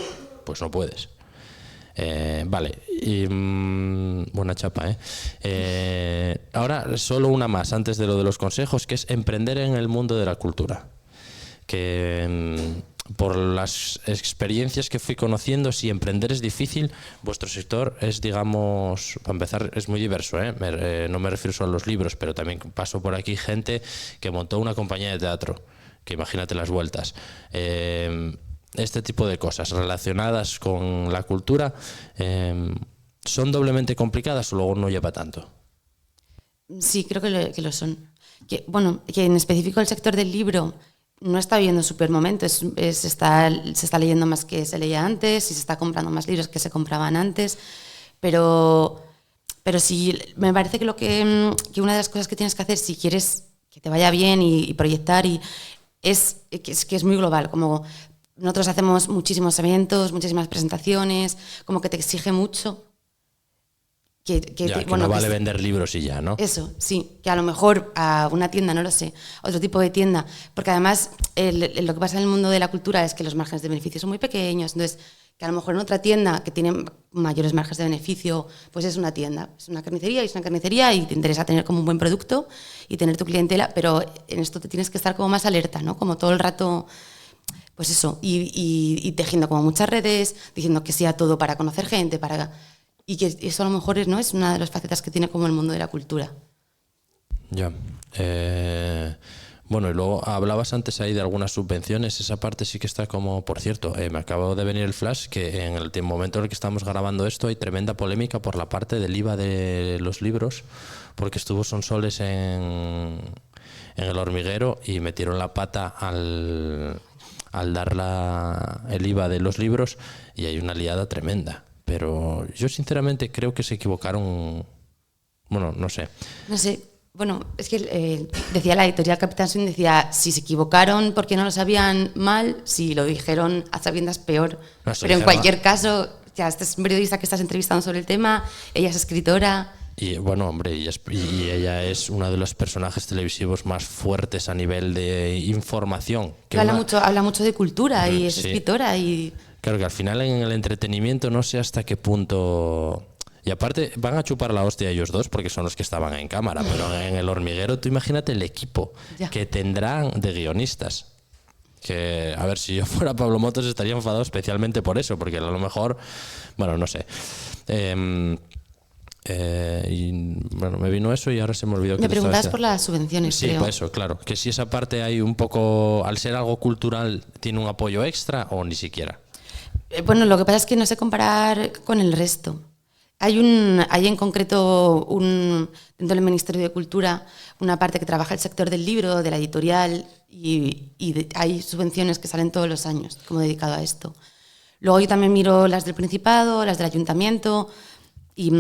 S1: pues no puedes. Vale, y, buena chapa, ahora solo una más antes de lo de los consejos, que es emprender en el mundo de la cultura. Que por las experiencias que fui conociendo, si emprender es difícil, vuestro sector es, digamos, para empezar, es muy diverso, no me refiero solo a los libros, pero también paso por aquí gente que montó una compañía de teatro, que imagínate las vueltas. Este tipo de cosas relacionadas con la cultura son doblemente complicadas o luego no lleva tanto.
S4: Sí, creo que lo son. Que en específico el sector del libro no está viviendo súper momento, se está leyendo más que se leía antes y se está comprando más libros que se compraban antes, pero sí, me parece que una de las cosas que tienes que hacer si quieres que te vaya bien y proyectar es que es muy global, como nosotros hacemos muchísimos eventos, muchísimas presentaciones, como que te exige mucho.
S1: No vale vender libros y ya, ¿no?
S4: Eso, sí, que a lo mejor a una tienda, no lo sé, otro tipo de tienda, porque además lo que pasa en el mundo de la cultura es que los márgenes de beneficio son muy pequeños, entonces que a lo mejor en otra tienda que tiene mayores márgenes de beneficio, pues es una tienda, es una carnicería y te interesa tener como un buen producto y tener tu clientela, pero en esto te tienes que estar como más alerta, ¿no? Como todo el rato pues eso, y tejiendo como muchas redes, diciendo que sí a todo para conocer gente, y que eso a lo mejor ¿no? es una de las facetas que tiene como el mundo de la cultura.
S1: Ya. Bueno, y luego hablabas antes ahí de algunas subvenciones, esa parte sí que está como, por cierto, me acabo de venir el flash que en el momento en el que estamos grabando esto hay tremenda polémica por la parte del IVA de los libros, porque estuvo Sonsoles en El Hormiguero y metieron la pata al dar el IVA de los libros y hay una liada tremenda. Pero yo sinceramente creo que se equivocaron, bueno, no sé.
S4: No sé. Bueno, es que decía la editorial Capitán Swing, decía, si se equivocaron porque no lo sabían mal, si lo dijeron a sabiendas peor.
S1: No,
S4: pero en cualquier caso, ya este es un periodista que estás entrevistando sobre el tema, ella es escritora.
S1: Y bueno, hombre, y ella es uno de los personajes televisivos más fuertes a nivel de información. Que
S4: habla mucho de cultura y es
S1: sí.
S4: escritora. Y
S1: claro que al final en el entretenimiento no sé hasta qué punto... Y aparte van a chupar la hostia ellos dos porque son los que estaban en cámara, pero en El Hormiguero tú imagínate el equipo que tendrán de guionistas. Que, a ver, si yo fuera Pablo Motos estaría enfadado especialmente por eso, porque a lo mejor, bueno, no sé. Y bueno, me vino eso y ahora se me olvidó.
S4: Me preguntabas por las subvenciones,
S1: sí,
S4: creo.
S1: Pues eso, claro. Que si esa parte hay un poco, al ser algo cultural, tiene un apoyo extra o ni siquiera.
S4: Bueno, lo que pasa es que no sé comparar con el resto. Hay en concreto dentro del Ministerio de Cultura una parte que trabaja el sector del libro, de la editorial, y hay subvenciones que salen todos los años como dedicado a esto. Luego yo también miro las del Principado, las del Ayuntamiento, y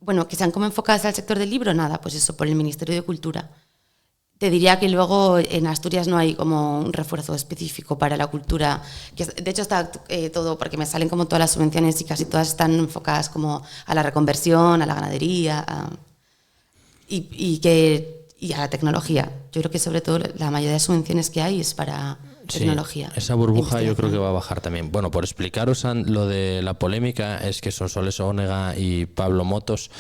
S4: bueno, que sean como enfocadas al sector del libro, nada, pues eso, por el Ministerio de Cultura. Te diría que luego en Asturias no hay como un refuerzo específico para la cultura. De hecho está todo, porque me salen como todas las subvenciones y casi todas están enfocadas como a la reconversión, a la ganadería y a la tecnología. Yo creo que sobre todo la mayoría de subvenciones que hay es para tecnología.
S1: Esa burbuja yo creo que va a bajar también. Bueno, por explicaros lo de la polémica, es que Sonsoles Onega y Pablo Motos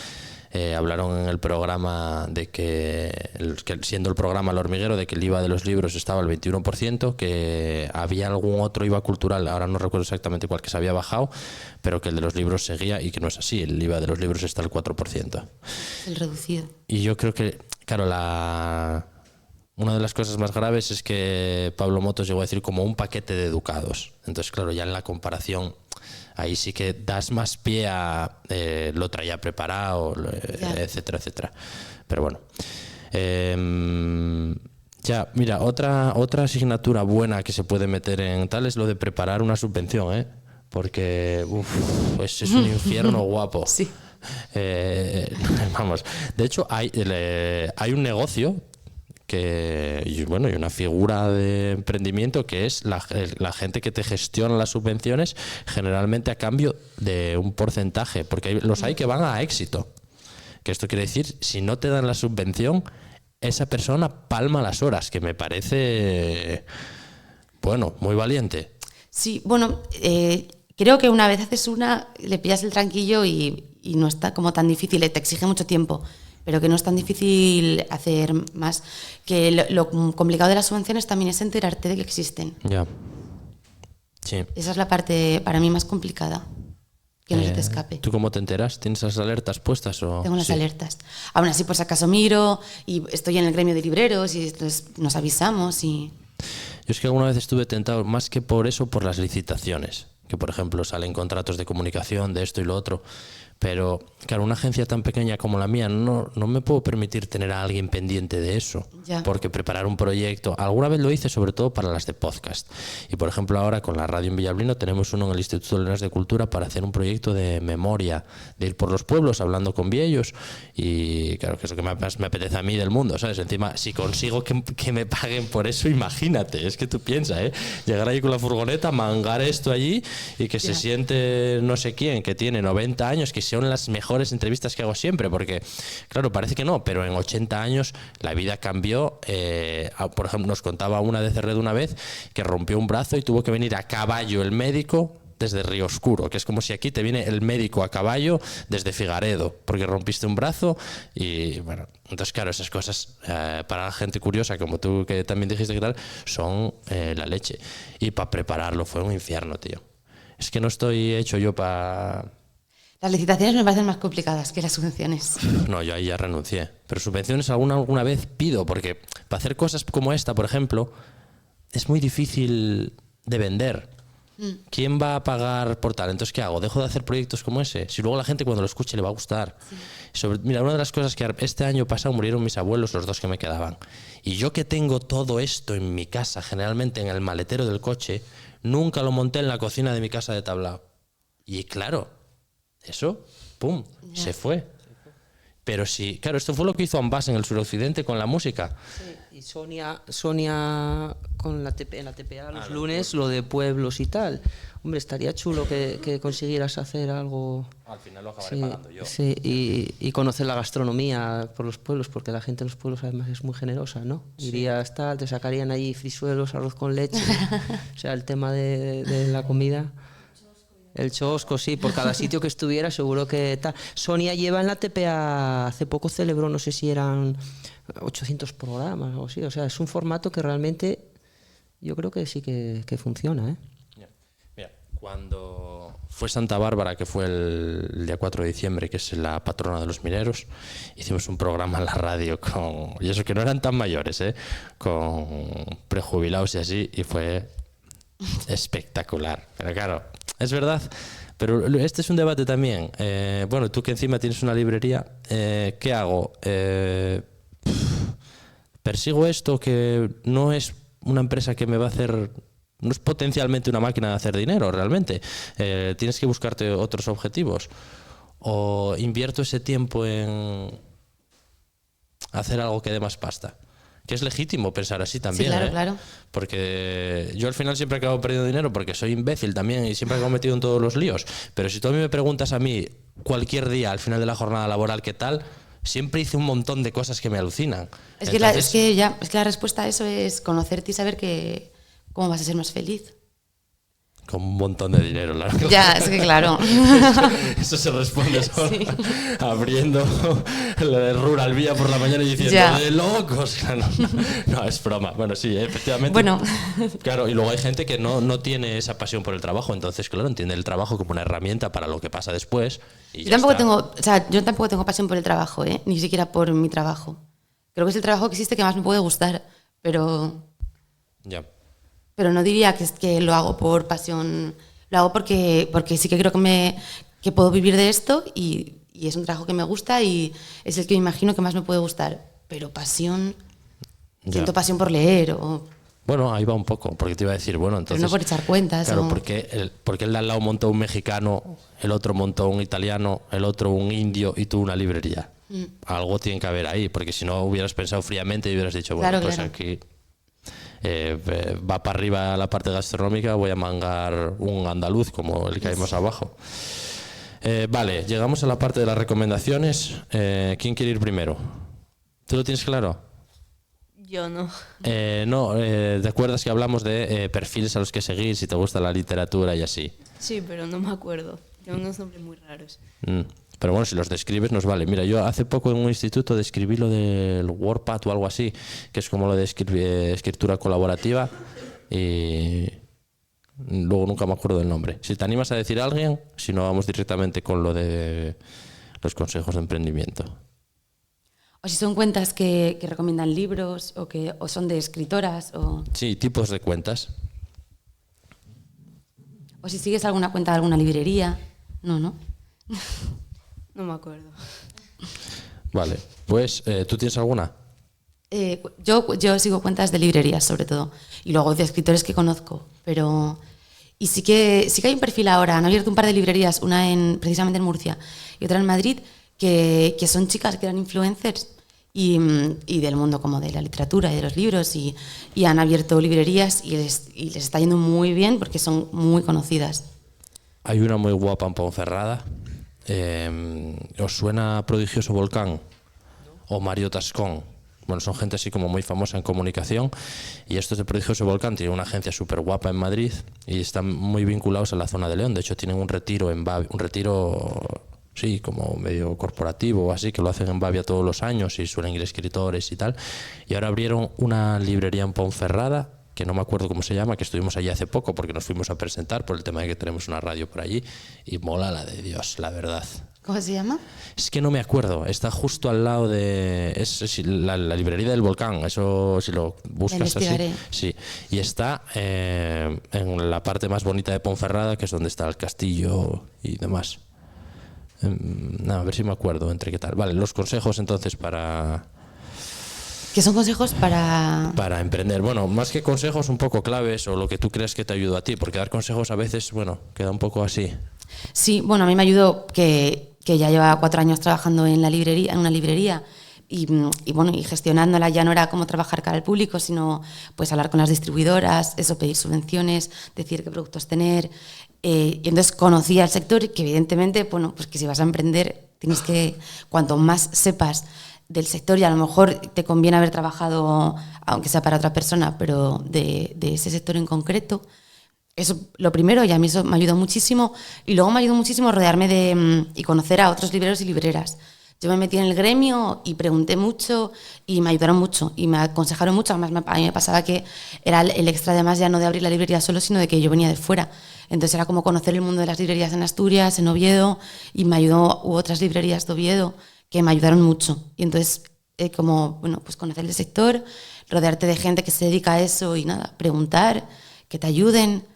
S1: hablaron en el programa de que siendo el programa El Hormiguero, de que el IVA de los libros estaba al 21%, que había algún otro IVA cultural, ahora no recuerdo exactamente cuál, que se había bajado, pero que el de los libros seguía y que no es así, el IVA de los libros está al 4%.
S4: El reducido.
S1: Y yo creo que, claro, una de las cosas más graves es que Pablo Motos llegó a decir como un paquete de educados. Entonces, claro, ya en la comparación ahí sí que das más pie a lo traía preparado, etcétera, etcétera. Pero bueno. Ya, mira, otra asignatura buena que se puede meter en tal es lo de preparar una subvención, ¿eh? Porque es un infierno guapo.
S4: Sí.
S1: Vamos, de hecho hay un negocio y una figura de emprendimiento que es la gente que te gestiona las subvenciones, generalmente a cambio de un porcentaje, porque los hay que van a éxito, que esto quiere decir, si no te dan la subvención, esa persona palma las horas, que me parece muy valiente.
S4: Sí, bueno, creo que una vez haces le pillas el tranquillo y no está como tan difícil, te exige mucho tiempo, pero que no es tan difícil hacer más. Que lo complicado de las subvenciones también es enterarte de que existen.
S1: Ya. Sí.
S4: Esa es la parte para mí más complicada, que no se te escape.
S1: ¿Tú cómo te enteras? ¿Tienes las alertas puestas?
S4: Tengo las alertas. Aún así, por si acaso miro, y estoy en el gremio de libreros y nos avisamos. Yo
S1: es que alguna vez estuve tentado, más que por eso, por las licitaciones. Que, por ejemplo, salen contratos de comunicación, de esto y lo otro. Pero, claro, una agencia tan pequeña como la mía no me puedo permitir tener a alguien pendiente de eso.
S4: Ya.
S1: Porque preparar un proyecto, alguna vez lo hice sobre todo para las de podcast. Y, por ejemplo, ahora con la radio en Villablino tenemos uno en el Instituto de Leones de Cultura para hacer un proyecto de memoria, de ir por los pueblos hablando con viejos. Y, claro, que es lo que más me apetece a mí del mundo, ¿sabes? Encima, si consigo que me paguen por eso, imagínate, es que tú piensas, llegar ahí con la furgoneta, mangar esto allí y que se siente no sé quién, que tiene 90 años, que son las mejores entrevistas que hago siempre, porque, claro, parece que no, pero en 80 años la vida cambió. Por ejemplo, nos contaba una de Cerredo una vez que rompió un brazo y tuvo que venir a caballo el médico desde Río Oscuro, que es como si aquí te viene el médico a caballo desde Figaredo, porque rompiste un brazo y bueno, entonces claro, esas cosas para la gente curiosa como tú, que también dijiste que tal, son la leche. Y para prepararlo fue un infierno, tío. Es que no estoy hecho yo para...
S4: Las licitaciones me parecen más complicadas que las subvenciones.
S1: No, yo ahí ya renuncié. Pero subvenciones alguna vez pido, porque para hacer cosas como esta, por ejemplo, es muy difícil de vender. ¿Quién va a pagar por tal? Entonces, ¿qué hago? ¿Dejo de hacer proyectos como ese? Si luego la gente cuando lo escuche le va a gustar. Sí. Mira, una de las cosas que este año pasado murieron mis abuelos, los dos que me quedaban. Y yo que tengo todo esto en mi casa, generalmente en el maletero del coche, nunca lo monté en la cocina de mi casa de Tablao. Y claro, eso, pum, se fue. Pero sí, claro, esto fue lo que hizo Ambas en el suroccidente con la música.
S2: Sí, y Sonia con en la TPA los lunes, lo de pueblos y tal. Hombre, estaría chulo que consiguieras hacer algo.
S1: Al final lo acabaré pagando yo.
S2: Sí, y conocer la gastronomía por los pueblos, porque la gente en los pueblos además es muy generosa, ¿no? Sí. Irías tal, te sacarían allí frisuelos, arroz con leche. O sea, el tema de la comida. El chosco, sí, por cada sitio que estuviera seguro que tal. Sonia lleva en la TPA, hace poco celebró, no sé si eran 800 programas o algo así. O sea, es un formato que realmente yo creo que sí que funciona, ¿eh?
S1: Mira, cuando fue Santa Bárbara, que fue el día 4 de diciembre, que es la patrona de los mineros, hicimos un programa en la radio con... Y eso que no eran tan mayores, ¿eh? Con prejubilados y así, y fue espectacular. Pero claro... Es verdad, pero este es un debate también. Bueno, tú que encima tienes una librería, ¿qué hago? ¿Persigo esto que no es una empresa que me va a hacer... No es potencialmente una máquina de hacer dinero, realmente. Tienes que buscarte otros objetivos. ¿O invierto ese tiempo en hacer algo que dé más pasta? Que es legítimo pensar así también,
S4: sí, claro, claro.
S1: Porque yo al final siempre acabo perdiendo dinero porque soy imbécil también y siempre acabo metido en todos los líos. Pero si tú a mí me preguntas a mí cualquier día al final de la jornada laboral qué tal, siempre hice un montón de cosas que me alucinan.
S4: Es que la respuesta a eso es conocerte y saber cómo vas a ser más feliz.
S1: Con un montón de dinero, claro.
S4: Ya, es que claro.
S1: Eso se responde solo sí. Abriendo lo de Rural Vía por la mañana y diciendo ya. De locos. Claro, no, es broma. Bueno, sí, efectivamente.
S4: Bueno.
S1: Claro, y luego hay gente que no tiene esa pasión por el trabajo, entonces, claro, entiende el trabajo como una herramienta para lo que pasa después. Y
S4: yo tampoco tengo pasión por el trabajo, ni siquiera por mi trabajo. Creo que es el trabajo que existe que más me puede gustar, pero...
S1: Ya.
S4: Pero no diría que lo hago por pasión, lo hago porque sí que creo que puedo vivir de esto y es un trabajo que me gusta y es el que me imagino que más me puede gustar. Pero pasión, siento pasión por leer o...
S1: Bueno, ahí va un poco, porque te iba a decir, bueno, entonces...
S4: Pero no por echar cuentas.
S1: Claro, porque el de al lado montó un mexicano, el otro montó un italiano, el otro un indio y tú una librería. Algo tiene que haber ahí, porque si no hubieras pensado fríamente y hubieras dicho, bueno,
S4: claro,
S1: pues
S4: claro.
S1: Aquí... va para arriba la parte gastronómica, voy a mangar un andaluz como el que hay más abajo. Vale, llegamos a la parte de las recomendaciones. ¿Quién quiere ir primero? ¿Tú lo tienes claro?
S3: Yo no.
S1: ¿Te acuerdas que hablamos de perfiles a los que seguir si te gusta la literatura y así?
S3: Sí, pero no me acuerdo. Tiene unos nombres muy raros.
S1: Pero bueno, si los describes nos vale. Mira, yo hace poco en un instituto describí lo del WordPad o algo así, que es como lo de escritura colaborativa, y luego nunca me acuerdo del nombre. Si te animas a decir a alguien, si no vamos directamente con lo de los consejos de emprendimiento.
S4: O si son cuentas que recomiendan libros o son de escritoras.
S1: Sí, tipos de cuentas.
S4: O si sigues alguna cuenta de alguna librería. No.
S3: No me acuerdo.
S1: Vale, pues ¿tú tienes alguna?
S4: Yo sigo cuentas de librerías sobre todo y luego de escritores que conozco, pero y sí que hay un perfil ahora. Han abierto un par de librerías, una precisamente en Murcia y otra en Madrid, que son chicas que eran influencers y del mundo como de la literatura y de los libros y han abierto librerías y les está yendo muy bien porque son muy conocidas.
S1: Hay una muy guapa en Ponferrada. ¿Os suena Prodigioso Volcán? ¿No? O Mario Tascón. bueno, son gente así como muy famosa en comunicación, y estos de Prodigioso Volcán tienen una agencia súper guapa en Madrid y están muy vinculados a la zona de León. De hecho, tienen un retiro en Bavia, un retiro, sí, como medio corporativo, así, que lo hacen en Bavia todos los años y suelen ir escritores y tal. Y ahora abrieron una librería en Ponferrada, que no me acuerdo cómo se llama, que estuvimos allí hace poco porque nos fuimos a presentar por el tema de que tenemos una radio por allí, y mola la de Dios, la verdad.
S4: ¿Cómo se llama?
S1: Es que no me acuerdo, está justo al lado de... Es la librería del Volcán, eso si lo buscas así. Sí, y está en la parte más bonita de Ponferrada, que es donde está el castillo y demás. No, a ver si me acuerdo entre qué tal. Vale, los consejos entonces para...
S4: ¿Qué son consejos para...?
S1: Para emprender. Bueno, más que consejos, un poco claves o lo que tú crees que te ayudó a ti, porque dar consejos a veces, bueno, queda un poco así.
S4: Sí, bueno, a mí me ayudó que ya llevaba 4 años trabajando en la librería, en una librería, y bueno, y gestionándola ya no era como trabajar cara al público, sino pues hablar con las distribuidoras, eso, pedir subvenciones, decir qué productos tener. Y entonces conocía el sector, que evidentemente, bueno, pues que si vas a emprender, tienes que, cuanto más sepas del sector, y a lo mejor te conviene haber trabajado, aunque sea para otra persona, pero de ese sector en concreto. Eso lo primero, y a mí eso me ayudó muchísimo. Y luego me ayudó muchísimo rodearme y conocer a otros libreros y libreras. Yo me metí en el gremio y pregunté mucho y me ayudaron mucho y me aconsejaron mucho. Además, a mí me pasaba que era el extra, además, ya no de abrir la librería solo, sino de que yo venía de fuera. Entonces era como conocer el mundo de las librerías en Asturias, en Oviedo, y me ayudó, u otras librerías de Oviedo, que me ayudaron mucho. Y entonces, como, bueno, pues conocer el sector, rodearte de gente que se dedica a eso y nada, preguntar, que te ayuden.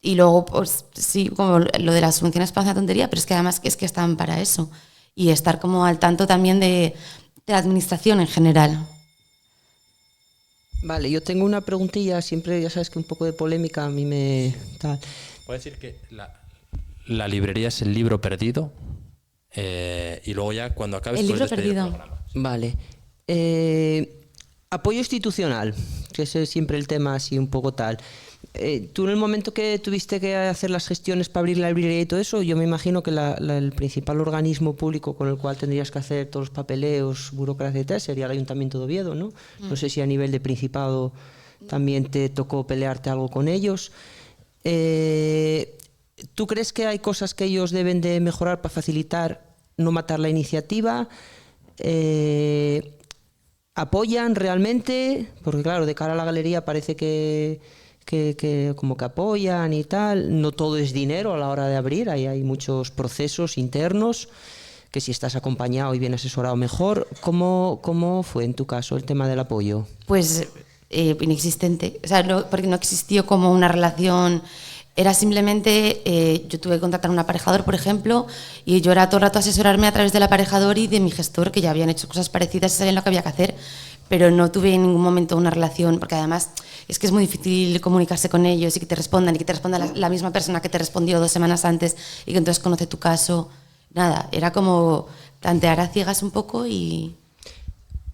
S4: Y luego, pues sí, como lo de las subvenciones parece una tontería, pero es que además es que están para eso. Y estar como al tanto también de la administración en general.
S2: Vale, yo tengo una preguntilla, siempre ya sabes que un poco de polémica a mí me... tal.
S1: Puedo decir que la librería es el libro perdido. Y luego ya cuando acabes...
S4: El libro perdido.
S2: Vale. Apoyo institucional, que ese es siempre el tema así un poco tal. Tú en el momento que tuviste que hacer las gestiones para abrir la librería y todo eso, yo me imagino que el principal organismo público con el cual tendrías que hacer todos los papeleos, burocracia y tal, sería el Ayuntamiento de Oviedo, ¿no? No sé si a nivel de Principado también te tocó pelearte algo con ellos. ¿Tú crees que hay cosas que ellos deben de mejorar para facilitar, no matar la iniciativa? ¿Apoyan realmente? Porque claro, de cara a la galería parece que como que apoyan y tal. No todo es dinero a la hora de abrir, hay muchos procesos internos que si estás acompañado y bien asesorado mejor. ¿Cómo fue en tu caso el tema del apoyo?
S4: Pues inexistente, o sea, porque no existió como una relación. Era simplemente, yo tuve que contactar a un aparejador, por ejemplo, y yo era todo el rato asesorarme a través del aparejador y de mi gestor, que ya habían hecho cosas parecidas y sabían lo que había que hacer, pero no tuve en ningún momento una relación, porque además es que es muy difícil comunicarse con ellos y que te responda la misma persona que te respondió 2 semanas antes y que entonces conoce tu caso. Nada, era como tantear a ciegas un poco y...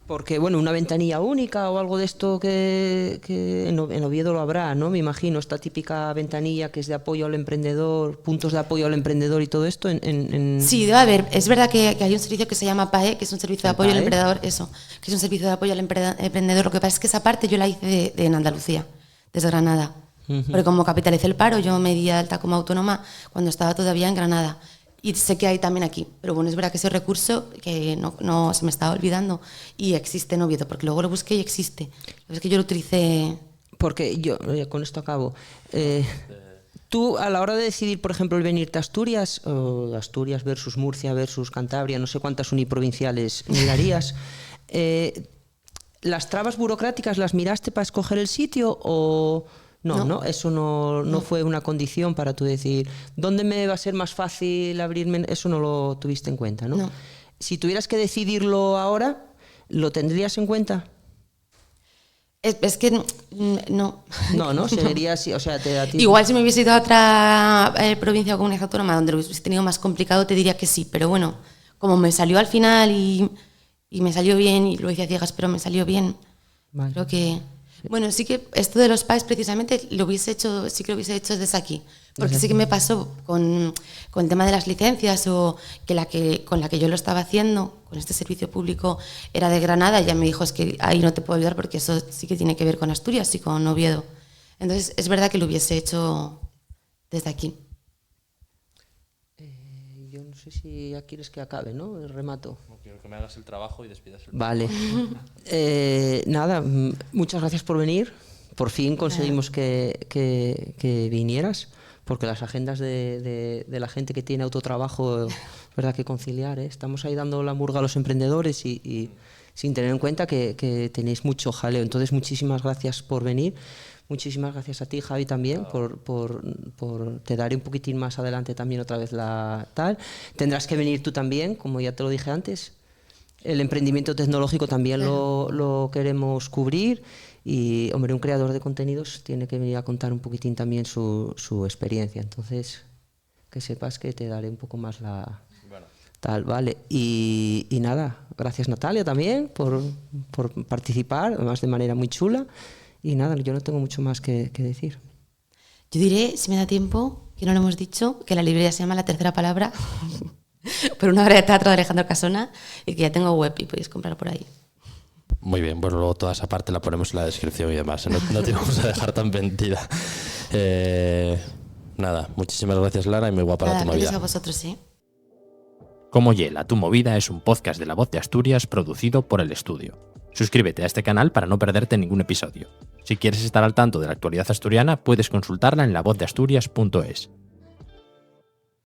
S2: Porque, bueno, una ventanilla única o algo de esto que en Oviedo lo habrá, ¿no? Me imagino, esta típica ventanilla que es de apoyo al emprendedor, puntos de apoyo al emprendedor y todo esto.
S4: Sí, debe haber. Es verdad que hay un servicio que se llama PAE, que es un servicio de apoyo al emprendedor, que es un servicio de apoyo al emprendedor. Lo que pasa es que esa parte yo la hice en Andalucía, desde Granada. Porque como capitalicé el paro, yo me di alta como autónoma cuando estaba todavía en Granada. Y sé que hay también aquí, pero bueno, es verdad que ese recurso que no se me estaba olvidando y existe en Oviedo, porque luego lo busqué y existe. Es que yo lo utilicé...
S2: Porque yo, con esto acabo, tú a la hora de decidir, por ejemplo, el venirte a Asturias, o Asturias versus Murcia versus Cantabria, no sé cuántas uniprovinciales mirarías, ¿las trabas burocráticas las miraste para escoger el sitio o...? No, eso no fue una condición para tú decir ¿dónde me va a ser más fácil abrirme? Eso no lo tuviste en cuenta, ¿no? Si tuvieras que decidirlo ahora, ¿lo tendrías en cuenta?
S4: Es que no.
S2: No, sería así, o sea, a ti...
S4: Igual si me hubiese ido a otra provincia o comunidad autónoma donde lo hubiese tenido más complicado, te diría que sí, pero bueno, como me salió al final y me salió bien, y lo hice a ciegas, pero me salió bien, vale. Creo que... Bueno, sí que esto de los PAEs precisamente sí que lo hubiese hecho desde aquí, porque sí que me pasó con el tema de las licencias o con la que yo lo estaba haciendo, con este servicio público, era de Granada, y ya me dijo, es que ahí no te puedo ayudar porque eso sí que tiene que ver con Asturias y con Oviedo. Entonces es verdad que lo hubiese hecho desde aquí.
S2: Yo no sé si ya quieres que acabe, ¿no? El remato.
S1: No quiero que me hagas el trabajo y despidas el
S2: Vale. Nada, muchas gracias por venir. Por fin conseguimos que vinieras, porque las agendas de la gente que tiene autotrabajo, verdad que conciliar, ¿eh? Estamos ahí dando la murga a los emprendedores y sin tener en cuenta que tenéis mucho jaleo. Entonces, muchísimas gracias por venir. Muchísimas gracias a ti, Javi, también, por te daré un poquitín más adelante también otra vez la tal. Tendrás que venir tú también, como ya te lo dije antes. El emprendimiento tecnológico también lo queremos cubrir y, hombre, un creador de contenidos tiene que venir a contar un poquitín también su experiencia. Entonces, que sepas que te daré un poco más la tal, ¿vale? Y nada, gracias Natalia también por participar, además de manera muy chula. Y nada, yo no tengo mucho más que decir.
S4: Yo diré, si me da tiempo, que no lo hemos dicho, que la librería se llama La Tercera Palabra, por una obra de teatro de Alejandro Casona, y que ya tengo web y podéis comprarlo por ahí.
S1: Muy bien, bueno, luego toda esa parte la ponemos en la descripción y demás, no te vamos a dejar tan mentira. Nada, muchísimas gracias, Lara, y muy guapa la tu movida.
S4: Gracias a vosotros, sí.
S5: Como Yela, tu movida es un podcast de La Voz de Asturias producido por El Estudio. Suscríbete a este canal para no perderte ningún episodio. Si quieres estar al tanto de la actualidad asturiana, puedes consultarla en lavozdeasturias.es.